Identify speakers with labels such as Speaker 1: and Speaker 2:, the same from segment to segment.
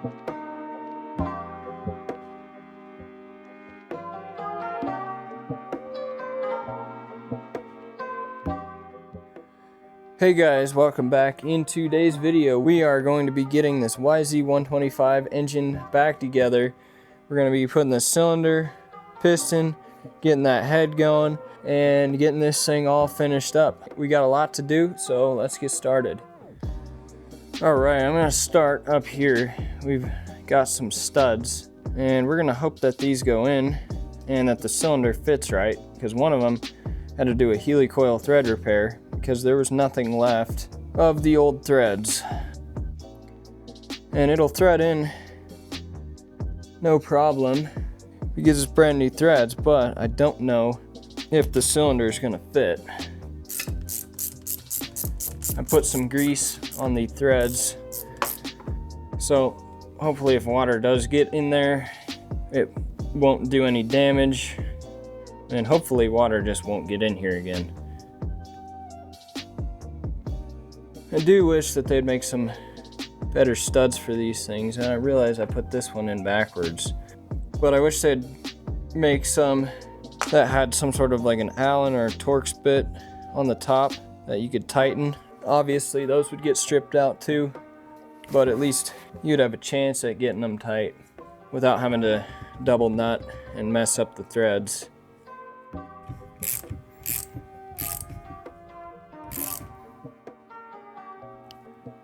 Speaker 1: Hey guys, welcome back. In today's video, we are going to be getting this YZ125 engine back together. We're going to be putting the cylinder, piston, getting that head going, and getting this thing all finished up. We got a lot to do, so let's get started. Alright, I'm going to start up here. We've got some studs, and we're going to hope that these go in and that the cylinder fits right, because one of them had to do a helicoil thread repair because there was nothing left of the old threads. And it'll thread in no problem because it's brand new threads, but I don't know if the cylinder is gonna fit. I put some grease on the threads, so hopefully if water does get in there, it won't do any damage, and hopefully water just won't get in here again. I do wish that they'd make some better studs for these things, and I realize I put this one in backwards. But I wish they'd make some that had some sort of like an Allen or a Torx bit on the top that you could tighten. Obviously those would get stripped out too, but at least you'd have a chance at getting them tight without having to double nut and mess up the threads.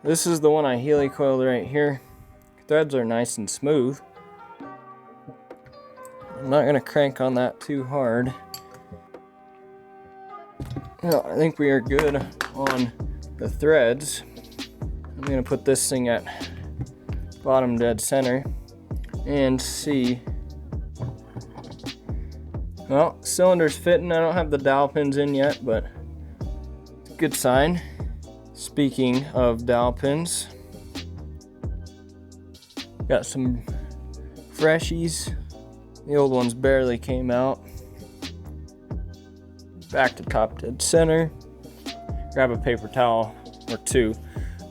Speaker 1: This is the one I helicoiled right here. Threads are nice and smooth. I'm not gonna crank on that too hard. Well, I think we are good on the threads. I'm gonna put this thing at bottom dead center and see. Well, cylinder's fitting. I don't have the dowel pins in yet, but it's a good sign. Speaking of dowel pins, got some freshies. The old ones barely came out. Back to top dead center. Grab a paper towel or two,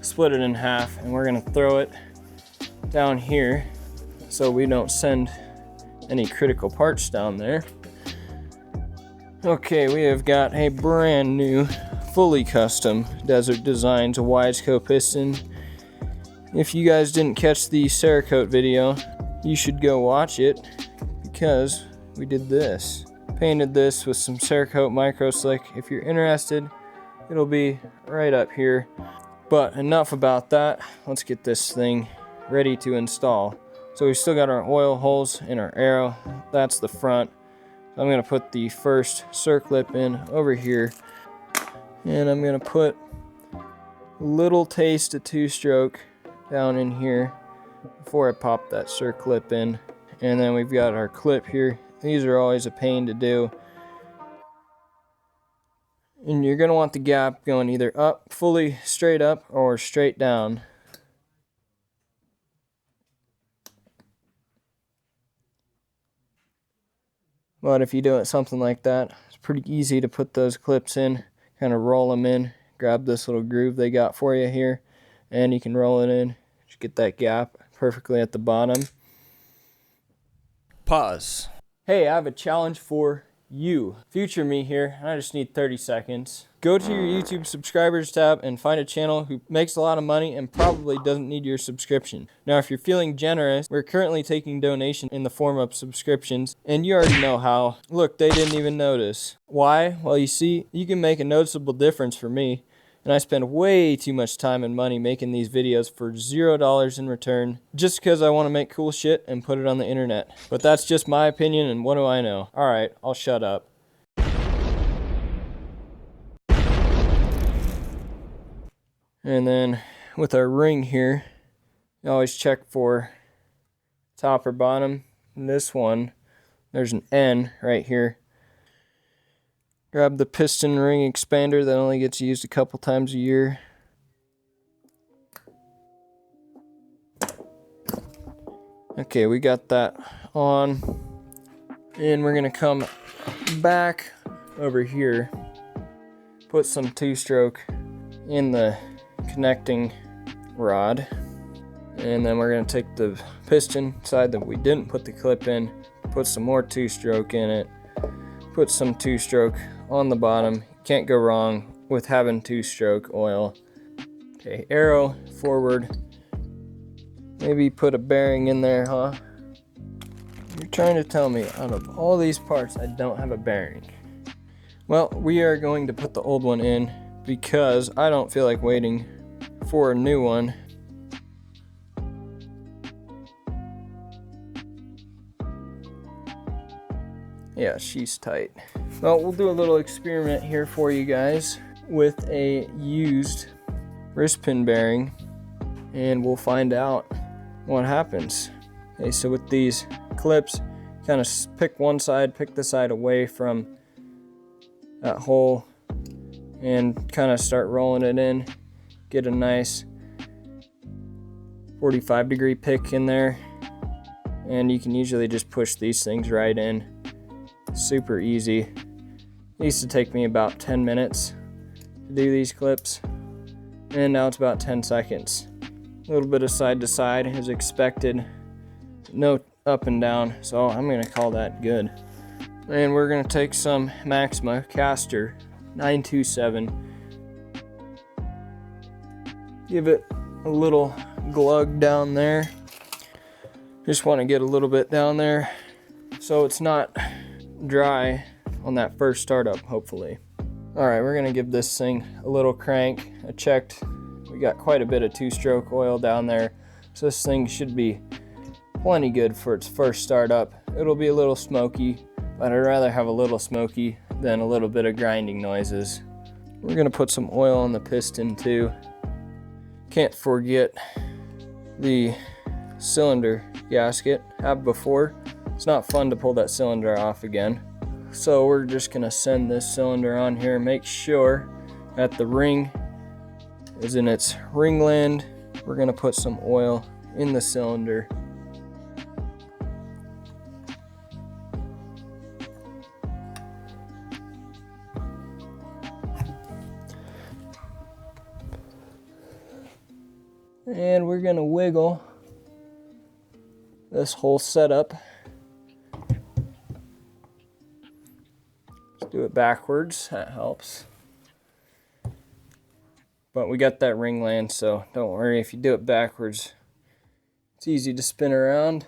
Speaker 1: split it in half, and we're gonna throw it down here so we don't send any critical parts down there. Okay, we have got a brand new fully custom Desert Designs Wiseco piston. If you guys didn't catch the Cerakote video, you should go watch it because we did this. Painted this with some Cerakote Micro Slick. If you're interested, it'll be right up here. But enough about that. Let's get this thing ready to install. So we still got our oil holes in our arrow. That's the front. I'm gonna put the first circlip in over here. And I'm gonna put a little taste of two-stroke down in here before I pop that circlip in. And then we've got our clip here. These are always a pain to do. And you're gonna want the gap going either up, fully straight up, or straight down. But if you do it something like that, it's pretty easy to put those clips in. Kind of roll them in, grab this little groove they got for you here, and you can roll it in. Just get that gap perfectly at the bottom. Pause. Hey, I have a challenge for you. Future me here, and I just need 30 seconds. Go to your YouTube subscribers tab and find a channel who makes a lot of money and probably doesn't need your subscription. Now, if you're feeling generous, we're currently taking donation in the form of subscriptions, and you already know how. Look, they didn't even notice. Why? Well, you see, you can make a noticeable difference for me, and I spend way too much time and money making these videos for $0 in return, just because I want to make cool shit and put it on the internet. But that's just my opinion, and what do I know? Alright, I'll shut up. And then with our ring here, you always check for top or bottom. In this one, there's an N right here. Grab the piston ring expander that only gets used a couple times a year. Okay, we got that on. And we're gonna come back over here, put some two-stroke in the connecting rod, And then we're going to take the piston side that we didn't put the clip in, put some more 2-stroke in it, put some 2-stroke on the bottom. Can't go wrong with having 2-stroke oil. Okay, arrow forward. Maybe put a bearing in there, huh? You're trying to tell me out of all these parts I don't have a bearing. Well, we are going to put the old one in because I don't feel like waiting for a new one. Yeah, she's tight. Well, we'll do a little experiment here for you guys with a used wrist pin bearing, and we'll find out what happens. Okay, so with these clips, kind of pick one side, pick the side away from that hole, and kind of start rolling it in. Get a nice 45-degree pick in there, and you can usually just push these things right in. Super easy. It used to take me about 10 minutes to do these clips, and now it's about 10 seconds. A little bit of side to side is expected, no up and down, so I'm gonna call that good. And we're gonna take some Maxima caster 927, give it a little glug down there. Just want to get a little bit down there so it's not dry on that first startup, hopefully. All right, we're gonna give this thing a little crank. I checked, we got quite a bit of 2-stroke oil down there, so this thing should be plenty good for its first startup. It'll be a little smoky, but I'd rather have a little smoky than a little bit of grinding noises. We're gonna put some oil on the piston too. Can't forget the cylinder gasket. Have before. It's not fun to pull that cylinder off again. So we're just gonna send this cylinder on here, make sure that the ring is in its ringland. We're gonna put some oil in the cylinder. And we're gonna wiggle this whole setup. Let's do it backwards, that helps. But we got that ringland, so don't worry if you do it backwards. It's easy to spin around.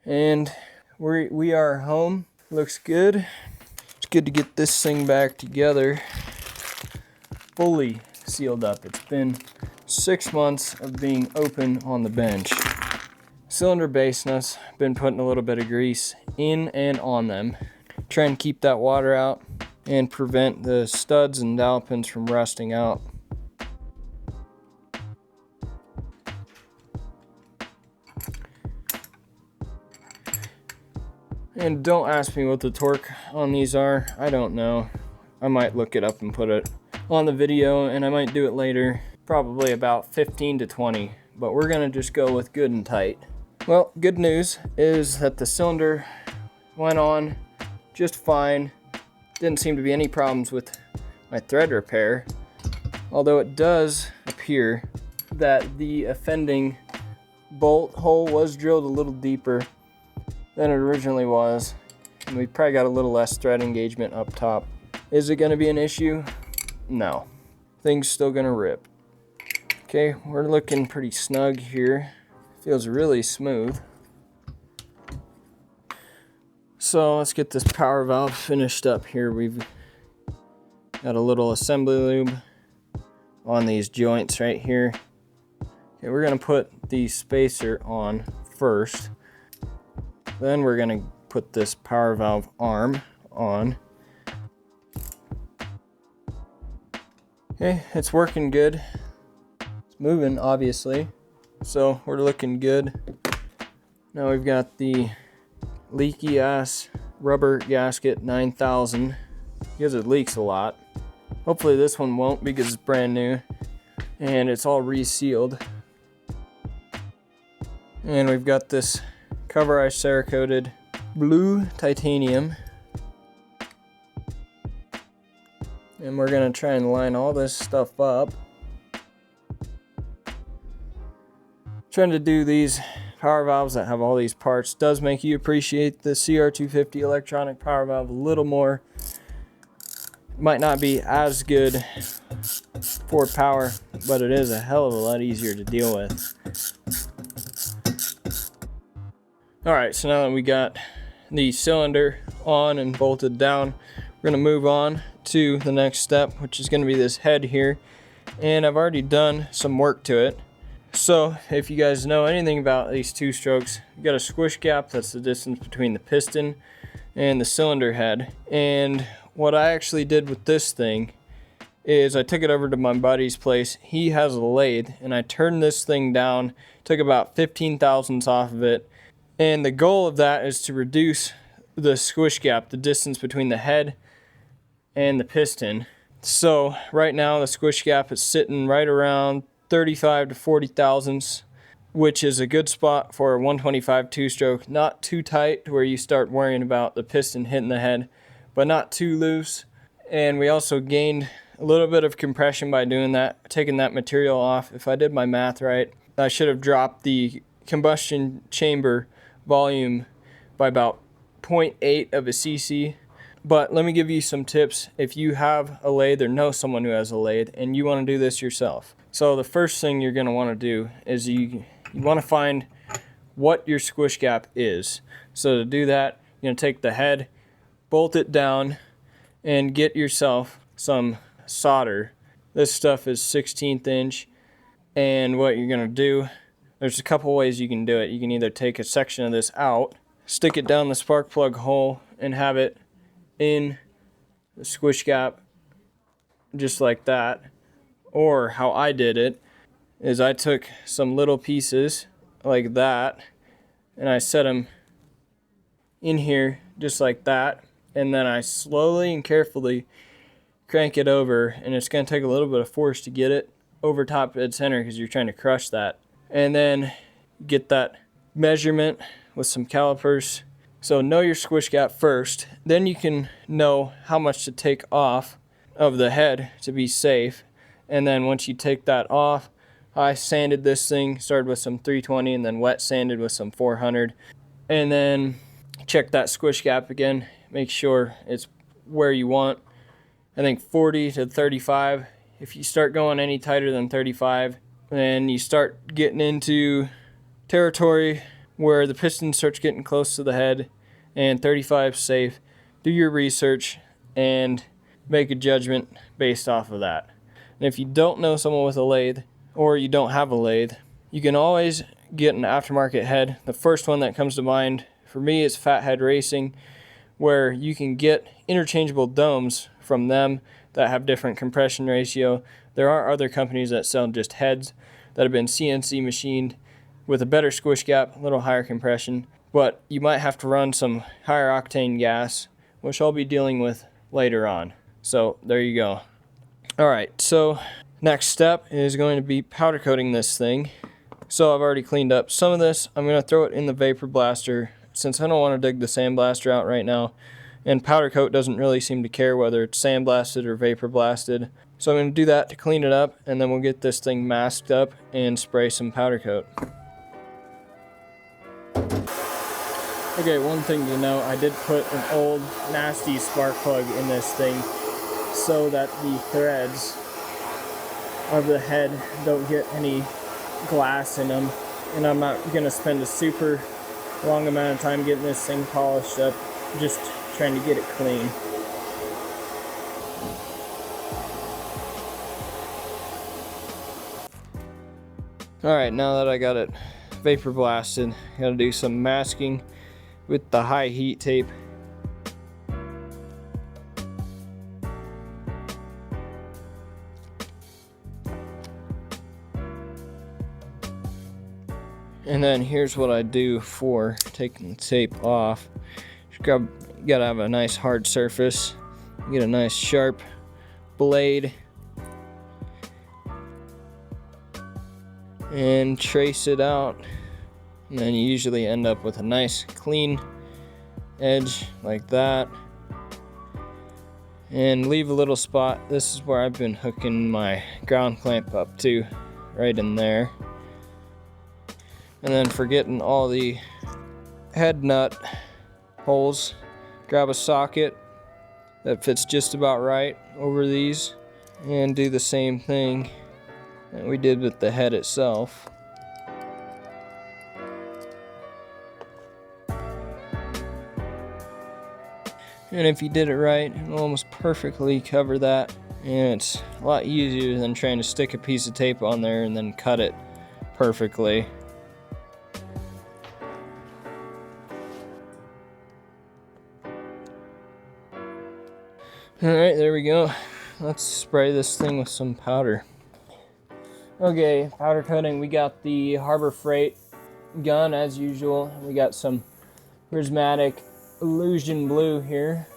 Speaker 1: And we are home. Looks good. It's good to get this thing back together. Fully sealed up. It's been 6 months of being open on the bench. Cylinder base nuts, been putting a little bit of grease in and on them. Try and keep that water out and prevent the studs and dowel pins from rusting out. And don't ask me what the torque on these are. I don't know. I might look it up and put it on the video, and I might do it later. Probably about 15 to 20, but we're gonna just go with good and tight. Well, good news is that the cylinder went on just fine. Didn't seem to be any problems with my thread repair, although it does appear that the offending bolt hole was drilled a little deeper than it originally was, and we probably got a little less thread engagement up top. Is it gonna be an issue? No. Thing's still gonna rip. Okay, we're looking pretty snug here. Feels really smooth. So let's get this power valve finished up here. We've got a little assembly lube on these joints right here. Okay, we're gonna put the spacer on first. Then we're gonna put this power valve arm on. Okay, it's working good. It's moving, obviously. So we're looking good. Now we've got the leaky ass rubber gasket 9000 because it leaks a lot. Hopefully this one won't because it's brand new and it's all resealed. And we've got this cover eye Cerakoted blue titanium. And we're gonna try and line all this stuff up. Trying to do these power valves that have all these parts does make you appreciate the CR250 electronic power valve a little more. Might not be as good for power, but it is a hell of a lot easier to deal with. Alright, so now that we got the cylinder on and bolted down, we're going to move on to the next step, which is going to be this head here. And I've already done some work to it. So if you guys know anything about these two strokes, you got a squish gap, that's the distance between the piston and the cylinder head. And what I actually did with this thing is I took it over to my buddy's place. He has a lathe, and I turned this thing down, took about 15 thousandths off of it. And the goal of that is to reduce the squish gap, the distance between the head and the piston. So right now the squish gap is sitting right around 35 to 40 thousandths, which is a good spot for a 125 two-stroke. Not too tight to where you start worrying about the piston hitting the head, but not too loose. And we also gained a little bit of compression by doing that, taking that material off. If I did my math right, I should have dropped the combustion chamber volume by about 0.8 of a cc. But let me give you some tips if you have a lathe or know someone who has a lathe and you want to do this yourself. So the first thing you're going to want to do is you want to find what your squish gap is. So to do that, you're going to take the head, bolt it down, and get yourself some solder. This stuff is 1/16 inch, and what you're going to do, there's a couple ways you can do it. You can either take a section of this out, stick it down the spark plug hole, and have it in the squish gap just like that. Or how I did it is I took some little pieces like that and I set them in here just like that, and then I slowly and carefully crank it over, and it's going to take a little bit of force to get it over top dead center because you're trying to crush that. And then get that measurement with some calipers. So know your squish gap first, then you can know how much to take off of the head to be safe. And then once you take that off, I sanded this thing, started with some 320 and then wet sanded with some 400. And then check that squish gap again, make sure it's where you want. I think 40 to 35. If you start going any tighter than 35, then you start getting into territory where the piston starts getting close to the head, and 35 is safe. Do your research and make a judgment based off of that. And if you don't know someone with a lathe, or you don't have a lathe, you can always get an aftermarket head. The first one that comes to mind for me is Fathead Racing, where you can get interchangeable domes from them that have different compression ratio. There are other companies that sell just heads that have been CNC machined with a better squish gap, a little higher compression, but you might have to run some higher octane gas, which I'll be dealing with later on. So there you go. Alright, so next step is going to be powder coating this thing. So I've already cleaned up some of this. I'm going to throw it in the vapor blaster since I don't want to dig the sandblaster out right now. And powder coat doesn't really seem to care whether it's sandblasted or vapor blasted. So I'm going to do that to clean it up, and then we'll get this thing masked up and spray some powder coat. Okay, one thing to know, I did put an old nasty spark plug in this thing so that the threads of the head don't get any glass in them. And I'm not going to spend a super long amount of time getting this thing polished up, just trying to get it clean. Alright, now that I got it vapor blasted, I gotta do some masking with the high heat tape. And then here's what I do for taking the tape off. You gotta have a nice hard surface. Get a nice sharp blade and trace it out, and then you usually end up with a nice clean edge like that. and leave a little spot. This is where I've been hooking my ground clamp up to, right in there. And then for getting all the head nut holes, grab a socket that fits just about right over these and do the same thing that we did with the head itself. And if you did it right, it'll almost perfectly cover that. And it's a lot easier than trying to stick a piece of tape on there and then cut it perfectly. Alright, there we go. Let's spray this thing with some powder. Okay, powder coating. We got the Harbor Freight gun as usual. We got some prismatic illusion blue here.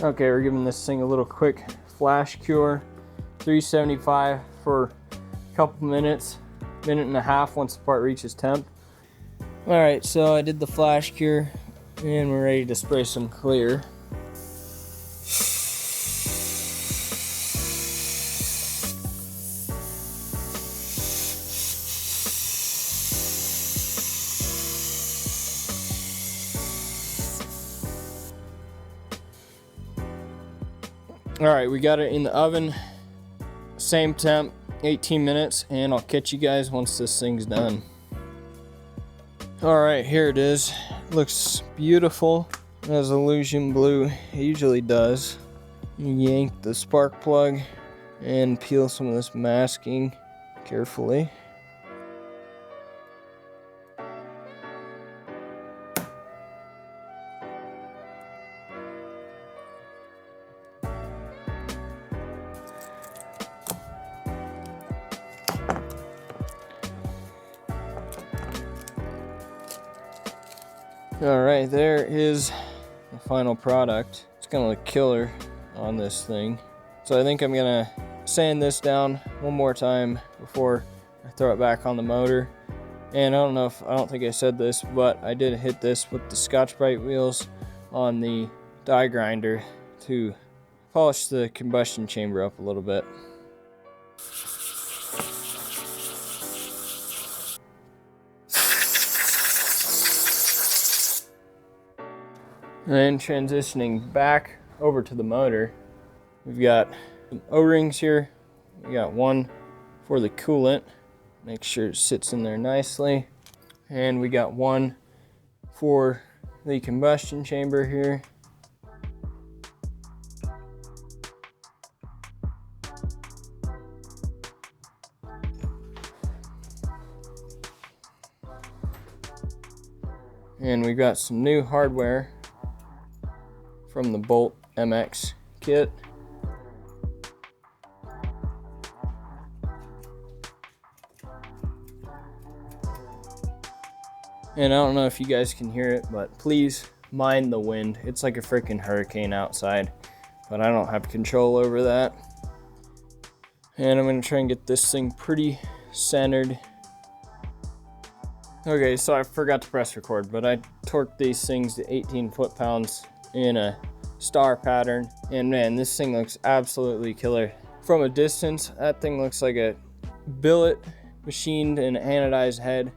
Speaker 1: Okay, we're giving this thing a little quick flash cure. 375 for a couple minutes, minute and a half once the part reaches temp. Alright, so I did the flash cure and we're ready to spray some clear. Alright, we got it in the oven, same temp, 18 minutes, and I'll catch you guys once this thing's done. Alright, here it is. Looks beautiful. It has illusion blue. It usually does. You yank the spark plug and peel some of this masking carefully. Alright, there is the final product. It's gonna look killer on this thing. So I think I'm gonna sand this down one more time before I throw it back on the motor. And I don't think I said this, but I did hit this with the Scotch-Brite wheels on the die grinder to polish the combustion chamber up a little bit. And then transitioning back over to the motor, we've got some O-rings here. We got one for the coolant, make sure it sits in there nicely. And we got one for the combustion chamber here. And we've got some new hardware from the Bolt MX kit. And I don't know if you guys can hear it, but please mind the wind. It's like a freaking hurricane outside, but I don't have control over that. And I'm gonna try and get this thing pretty centered. Okay, so I forgot to press record, but I torqued these things to 18 foot-pounds in a star pattern, and man, this thing looks absolutely killer. From a distance, that thing looks like a billet machined and anodized head,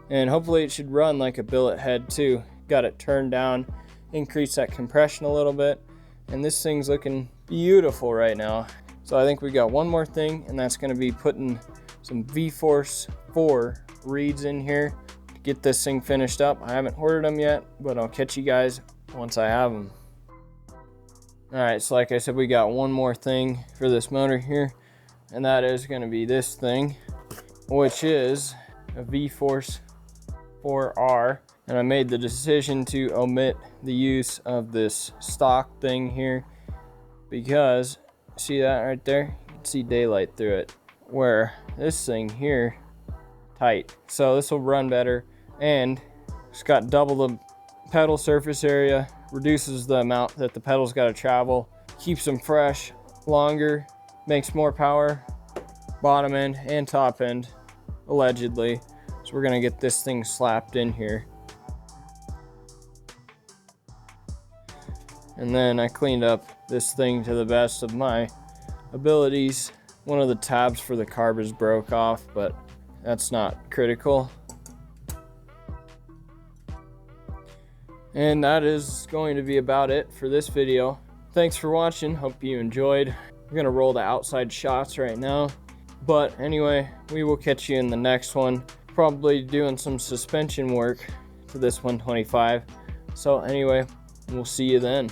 Speaker 1: and hopefully it should run like a billet head too. Got it turned down, increase that compression a little bit, and this thing's looking beautiful right now. So I think we got one more thing, and that's going to be putting some V-Force 4 reeds in here to get this thing finished up. I haven't ordered them yet, but I'll catch you guys once I have them. Alright, so like I said, we got one more thing for this motor here, and that is going to be this thing, which is a V-Force 4R. And I made the decision to omit the use of this stock thing here because, see that right there? You can see daylight through it, where this thing here, tight. So this will run better, and it's got double the pedal surface area, reduces the amount that the pedal's got to travel, keeps them fresh longer, makes more power, bottom end and top end, allegedly. So we're gonna get this thing slapped in here. And then I cleaned up this thing to the best of my abilities. One of the tabs for the carb is broke off, but that's not critical. And that is going to be about it for this video. Thanks for watching, hope you enjoyed. I'm gonna roll the outside shots right now. But anyway, we will catch you in the next one. Probably doing some suspension work for this 125. So anyway, we'll see you then.